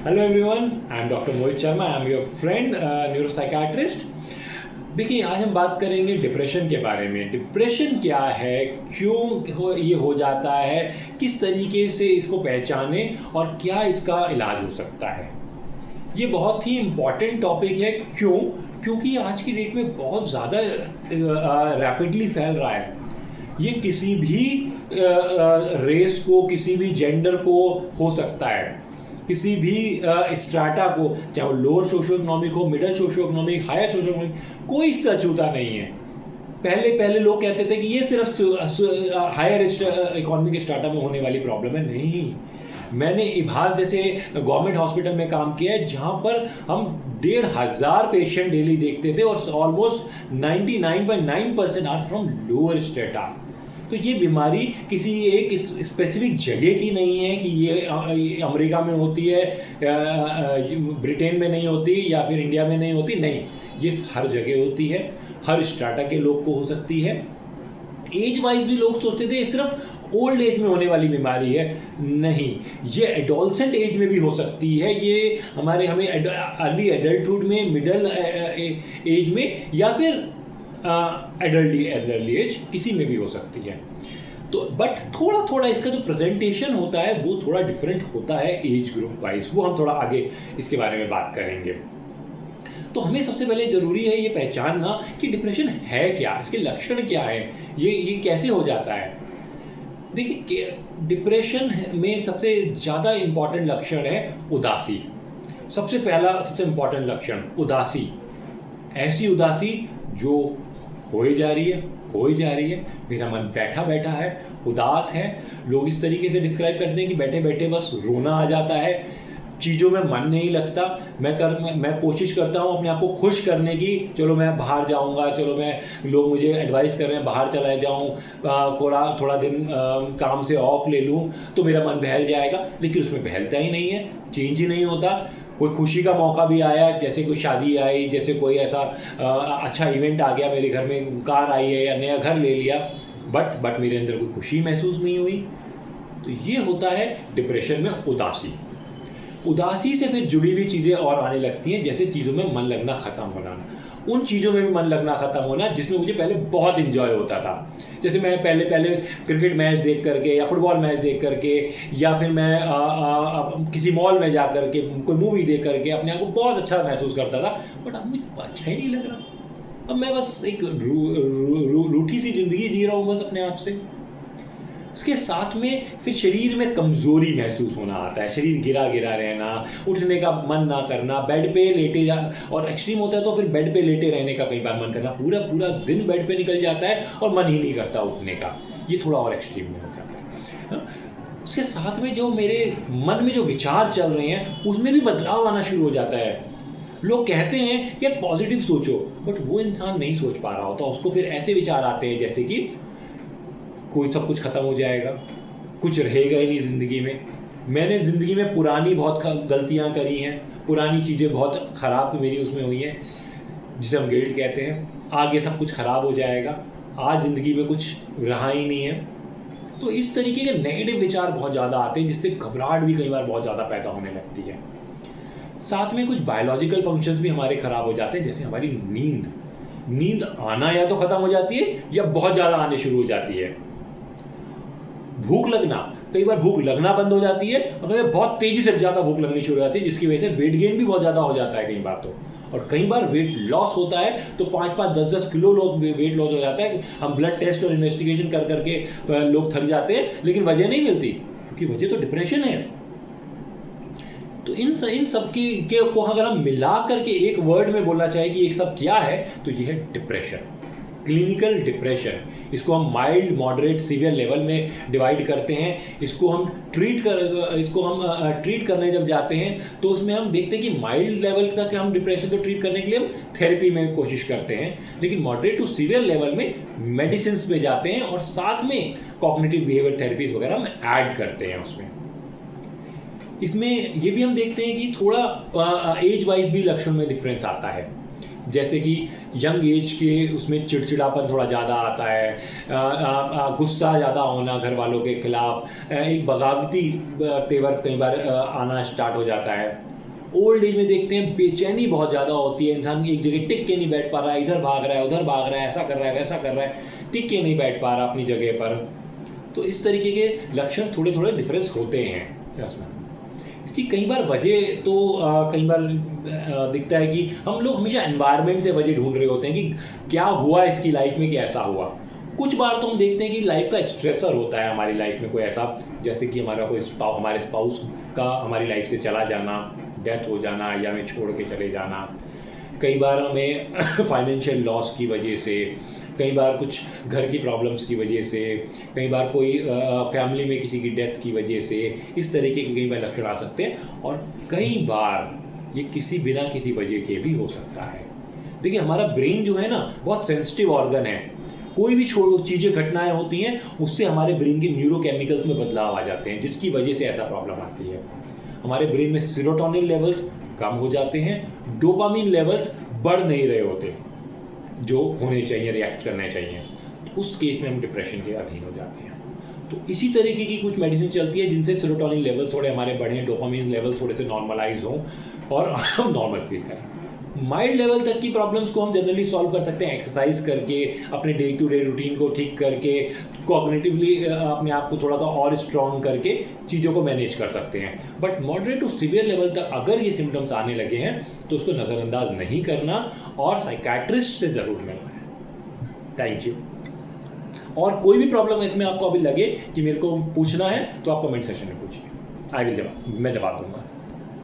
Hello everyone, I am doctor Mohit Sharma. I am your friend neuropsychiatrist. देखिए, आज हम बात करेंगे डिप्रेशन के बारे में। डिप्रेशन क्या है, ये हो जाता है, किस तरीके से इसको पहचाने और क्या इसका इलाज हो सकता है। ये बहुत ही इम्पॉर्टेंट टॉपिक है। क्योंकि आज की डेट में बहुत ज़्यादा रैपिडली फैल रहा है। ये किसी भी रेस को, किसी भी जेंडर को हो सकता है, किसी भी स्ट्राटा को, चाहे वो लोअर सोशो इकोनॉमिक हो, middle socio economic, higher socio economic, कोई इससे अछूता नहीं है। पहले लोग कहते थे कि ये सिर्फ हायर इकोनॉमिक स्ट्राटा में होने वाली प्रॉब्लम है। नहीं, मैंने इभास जैसे गवर्नमेंट हॉस्पिटल में काम किया है, जहाँ पर हम 1,500 पेशेंट डेली देखते थे और almost 99.9% are from lower strata. तो ये बीमारी किसी एक स्पेसिफिक जगह की नहीं है कि ये अमेरिका में होती है, ब्रिटेन में नहीं होती, या फिर इंडिया में नहीं होती। नहीं, ये हर जगह होती है, हर स्ट्राटा के लोग को हो सकती है। एज वाइज भी लोग सोचते थे सिर्फ ओल्ड एज में होने वाली बीमारी है। नहीं, ये एडोलसेंट एज में भी हो सकती है। ये हमें अर्ली एडल्टहुड में, मिडल एज में, या फिर एडल्टली एज किसी में भी हो सकती है। तो बट थोड़ा इसका जो प्रेजेंटेशन होता है वो थोड़ा डिफरेंट होता है एज ग्रुप वाइज। वो हम थोड़ा आगे इसके बारे में बात करेंगे। तो हमें सबसे पहले ज़रूरी है ये पहचानना कि डिप्रेशन है क्या, इसके लक्षण क्या है, ये कैसे हो जाता है। देखिए, डिप्रेशन में सबसे ज़्यादा इम्पॉर्टेंट लक्षण है उदासी। सबसे इम्पॉर्टेंट लक्षण उदासी। ऐसी उदासी जो हो ही जा रही है। मेरा मन बैठा बैठा है, उदास है। लोग इस तरीके से डिस्क्राइब करते हैं कि बैठे बैठे बस रोना आ जाता है, चीज़ों में मन नहीं लगता। मैं कोशिश करता हूँ अपने आप को खुश करने की, चलो मैं बाहर जाऊँगा, लोग मुझे एडवाइस कर रहे हैं बाहर चला जाऊँ, थोड़ा दिन काम से ऑफ ले लूँ तो मेरा मन बहल जाएगा। लेकिन उसमें बहलता ही नहीं है, चेंज ही नहीं होता। कोई खुशी का मौका भी आया, जैसे कोई शादी आई, जैसे कोई ऐसा अच्छा इवेंट आ गया, मेरे घर में कार आई है या नया घर ले लिया, बट मेरे अंदर कोई खुशी महसूस नहीं हुई। तो ये होता है डिप्रेशन में उदासी से फिर जुड़ी हुई चीज़ें और आने लगती हैं, जैसे चीज़ों में मन लगना ख़त्म होना। उन चीज़ों में भी मन लगना ख़त्म होना जिसमें मुझे पहले बहुत इन्जॉय होता था। जैसे मैं पहले क्रिकेट मैच देख करके या फुटबॉल मैच देख करके, या फिर मैं किसी मॉल में जा करके कोई मूवी देख करके अपने आप को बहुत अच्छा महसूस करता था। बट अब मुझे अच्छा ही नहीं लग रहा। अब मैं बस एक रूठी सी ज़िंदगी जी रहा हूँ बस अपने आप से। उसके साथ में फिर शरीर में कमज़ोरी महसूस होना आता है, शरीर गिरा रहना, उठने का मन ना करना, बेड पे लेटे जा, और एक्सट्रीम होता है तो फिर बेड पे लेटे रहने का कई बार मन करना, पूरा दिन बेड पे निकल जाता है और मन ही नहीं करता उठने का। ये थोड़ा और एक्सट्रीम में हो जाता है। उसके साथ में जो मेरे मन में जो विचार चल रहे हैं उसमें भी बदलाव आना शुरू हो जाता है। लोग कहते हैं यार पॉजिटिव सोचो, बट वो इंसान नहीं सोच पा रहा होता। उसको फिर ऐसे विचार आते हैं जैसे कि कोई सब कुछ ख़त्म हो जाएगा, कुछ रहेगा ही नहीं ज़िंदगी में। मैंने ज़िंदगी में पुरानी बहुत गलतियाँ करी हैं, पुरानी चीज़ें बहुत ख़राब मेरी उसमें हुई हैं, जिसे हम गिल्ट कहते हैं। आगे सब कुछ ख़राब हो जाएगा, आज ज़िंदगी में कुछ रहा ही नहीं है। तो इस तरीके के नेगेटिव विचार बहुत ज़्यादा आते हैं, जिससे घबराहट भी कई बार बहुत ज़्यादा पैदा होने लगती है। साथ में कुछ बायोलॉजिकल फंक्शंस भी हमारे ख़राब हो जाते हैं, जैसे हमारी नींद आना या तो ख़त्म हो जाती है या बहुत ज़्यादा आने शुरू हो जाती है। भूख लगना, कई बार भूख लगना बंद हो जाती है और बहुत तेज़ी से ज़्यादा भूख लगनी शुरू हो जाती है, जिसकी वजह से वेट गेन भी बहुत ज़्यादा हो जाता है कई बार तो। और कई बार वेट लॉस होता है तो 5-5, 10-10 किलो वेट लॉस हो जाता है। हम ब्लड टेस्ट और इन्वेस्टिगेशन कर करके लोग थक जाते हैं, लेकिन वजह नहीं मिलती, क्योंकि वजह तो डिप्रेशन है। तो इन सब को अगर हम मिला करके एक वर्ड में बोलना चाहे कि ये सब क्या है, तो ये है डिप्रेशन, क्लिनिकल डिप्रेशन। इसको हम माइल्ड, मॉडरेट, सीवियर लेवल में डिवाइड करते हैं। इसको हम ट्रीट करने जब जाते हैं तो उसमें हम देखते हैं कि माइल्ड लेवल तक हम डिप्रेशन को ट्रीट करने के लिए हम थेरेपी में कोशिश करते हैं, लेकिन मॉडरेट टू सीवियर लेवल में मेडिसिन पे जाते हैं और साथ में कॉग्निटिव बिहेवियर थेरेपीज वगैरह हम ऐड करते हैं उसमें। इसमें ये भी हम देखते हैं कि थोड़ा एज वाइज भी लक्षण में डिफरेंस आता है। जैसे कि यंग एज के उसमें चिड़चिड़ापन थोड़ा ज़्यादा आता है, गुस्सा ज़्यादा होना घर वालों के खिलाफ, एक बगावती तेवर कई बार आना स्टार्ट हो जाता है। ओल्ड एज में देखते हैं बेचैनी बहुत ज़्यादा होती है, इंसान एक जगह टिक के नहीं बैठ पा रहा है, इधर भाग रहा है उधर भाग रहा है, ऐसा कर रहा है वैसा कर रहा है, टिक के नहीं बैठ पा रहा अपनी जगह पर। तो इस तरीके के लक्षण थोड़े थोड़े डिफरेंस होते हैं इसमें। इसकी कई बार वजह तो कई बार दिखता है कि हम लोग हमेशा एनवायरनमेंट से वजह ढूंढ रहे होते हैं कि क्या हुआ इसकी लाइफ में कि ऐसा हुआ। कुछ बार तो हम देखते हैं कि लाइफ का स्ट्रेसर होता है हमारी लाइफ में कोई ऐसा, जैसे कि हमारा कोई हमारे स्पाउस का हमारी लाइफ से चला जाना, डेथ हो जाना या हमें छोड़ के चले जाना। कई बार हमें फाइनेंशियल लॉस की वजह से, कई बार कुछ घर की प्रॉब्लम्स की वजह से, कई बार कोई फैमिली में किसी की डेथ की वजह से, इस तरीके के कई बार लक्षण आ सकते हैं। और कई बार ये किसी बिना किसी वजह के भी हो सकता है। देखिए हमारा ब्रेन जो है ना बहुत सेंसिटिव ऑर्गन है, कोई भी चीज़ें घटनाएं होती हैं उससे हमारे ब्रेन के न्यूरोकेमिकल्स में बदलाव आ जाते हैं, जिसकी वजह से ऐसा प्रॉब्लम आती है। हमारे ब्रेन में सेरोटोनिन लेवल्स कम हो जाते हैं, डोपामिन लेवल्स बढ़ नहीं रहे होते जो होने चाहिए, रिएक्ट करने चाहिए। तो उस केस में हम डिप्रेशन के अधीन हो जाते हैं। तो इसी तरीके की कुछ मेडिसिन चलती है जिनसे सेरोटोनिन लेवल थोड़े हमारे बढ़ें, डोपामिन लेवल थोड़े से नॉर्मलाइज हों और हम नॉर्मल फील करें। माइल्ड लेवल तक की प्रॉब्लम्स को हम जनरली सॉल्व कर सकते हैं एक्सरसाइज करके, अपने डे टू डे रूटीन को ठीक करके, कॉग्निटिवली अपने आप को थोड़ा सा और स्ट्रॉन्ग करके चीज़ों को मैनेज कर सकते हैं। But moderate to severe level तक अगर ये सिम्टम्स आने लगे हैं तो उसको नज़रअंदाज नहीं करना और साइकाट्रिस्ट से ज़रूर मिलना है। Thank you. और कोई भी प्रॉब्लम इसमें आपको अभी लगे कि मेरे को पूछना है तो आप कमेंट सेशन में पूछिए, मैं जवाब दूंगा।